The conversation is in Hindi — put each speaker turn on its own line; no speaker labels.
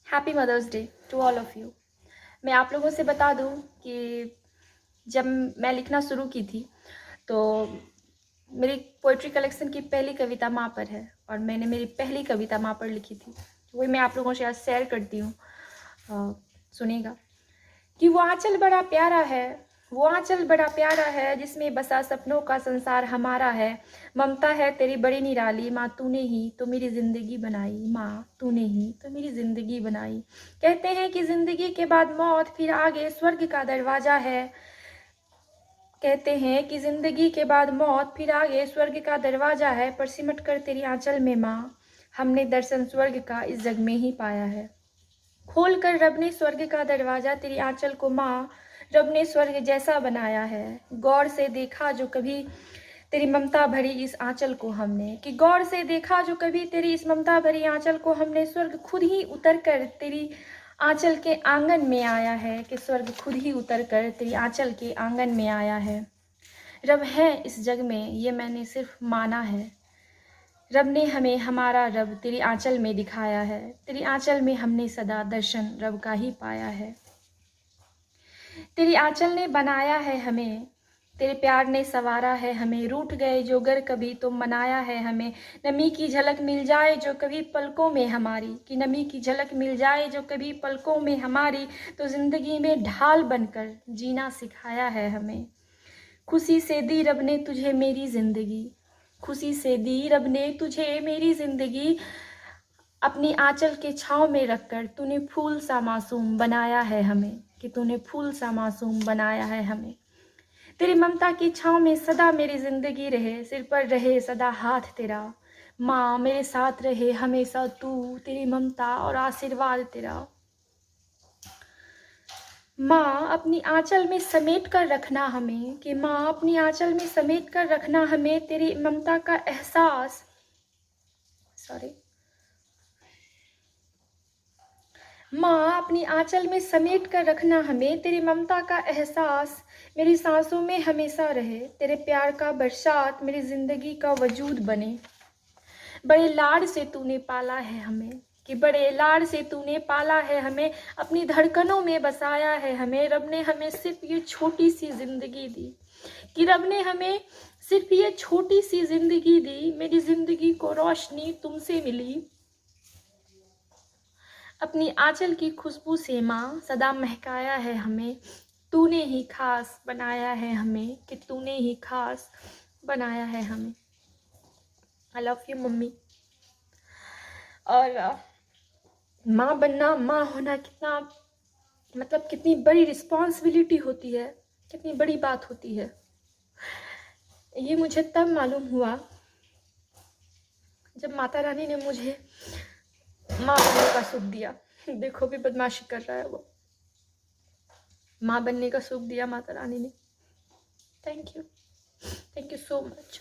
Happy mother's day to all of you. मैं आप लोगों से बता दूं कि जब मैं लिखना शुरू की थी तो मेरी पोइट्री कलेक्शन की पहली कविता माँ पर है और मैंने मेरी पहली कविता माँ पर लिखी थी। वही मैं आप लोगों से आज शेयर करती हूँ, सुनिएगा। कि वो आंचल बड़ा प्यारा है, वो आंचल बड़ा प्यारा है जिसमें बसा सपनों का संसार हमारा है। ममता है तेरी बड़ी निराली, माँ तूने ही तो मेरी ज़िंदगी बनाई, माँ तूने ही तो मेरी ज़िंदगी बनाई। कहते हैं कि ज़िंदगी के बाद मौत, फिर आगे स्वर्ग का दरवाज़ा है। कहते हैं कि ज़िंदगी के बाद मौत, फिर आगे स्वर्ग का दरवाज़ा है। पर सिमट कर तेरी आंचल में माँ, हमने दर्शन स्वर्ग का इस जग में ही पाया है। खोल कर रब ने स्वर्ग का दरवाज़ा, तेरी आंचल को माँ रब ने स्वर्ग जैसा बनाया है। गौर से देखा जो कभी तेरी ममता भरी इस आंचल को हमने, कि गौर से देखा जो कभी तेरी इस ममता भरी आंचल को हमने, स्वर्ग खुद ही उतर कर तेरी आंचल के आंगन में आया है। कि स्वर्ग खुद ही उतर कर तेरी आंचल के आंगन में आया है। रब है इस जग में ये मैंने सिर्फ माना है, रब ने हमें हमारा रब तेरी आंचल में दिखाया है। तेरी आंचल में हमने सदा दर्शन रब का ही पाया है। तेरी आंचल ने बनाया है हमें, तेरे प्यार ने संवारा है हमें। रूठ गए जो गर कभी तो मनाया है हमें। नमी की झलक मिल जाए जो कभी पलकों में हमारी, कि नमी की झलक मिल जाए जो कभी पलकों में हमारी, तो जिंदगी में ढाल बनकर जीना सिखाया है हमें। खुशी से दी रब ने तुझे मेरी जिंदगी, खुशी से दी रब ने तुझे मेरी जिंदगी। अपनी आंचल के छाँव में रखकर तूने फूल सा मासूम बनाया है हमें, कि तूने फूल सा मासूम बनाया है हमें। तेरी ममता की छाँव में सदा मेरी जिंदगी रहे, सिर पर रहे सदा हाथ तेरा। माँ मेरे साथ रहे हमेशा तू, तेरी ममता और आशीर्वाद तेरा। माँ अपनी आंचल में समेट कर रखना हमें, कि माँ अपनी आंचल में समेट कर रखना हमें। तेरी ममता का एहसास, माँ अपनी आंचल में समेट कर रखना हमें। तेरी ममता का एहसास मेरी सांसों में हमेशा रहे। तेरे प्यार का बरसात मेरी जिंदगी का वजूद बने। बड़े लाड से तूने पाला है हमें, कि बड़े लाड से तूने पाला है हमें। अपनी धड़कनों में बसाया है हमें। रब ने हमें सिर्फ ये छोटी सी जिंदगी दी, कि रब ने हमें सिर्फ ये छोटी सी जिंदगी दी। मेरी जिंदगी को रोशनी तुमसे मिली। अपनी आंचल की खुशबू से माँ सदा महकाया है हमें। तूने ही खास बनाया है हमें, कि तूने ही खास बनाया है हमें। I love you mummy. और माँ बनना, माँ होना कितना, मतलब कितनी बड़ी रिस्पॉन्सिबिलिटी होती है, कितनी बड़ी बात होती है। ये मुझे तब मालूम हुआ जब माता रानी ने मुझे माँ बनने का सुख दिया। देखो भी बदमाशी कर रहा है वो। माँ बनने का सुख दिया माता रानी ने। Thank you so much.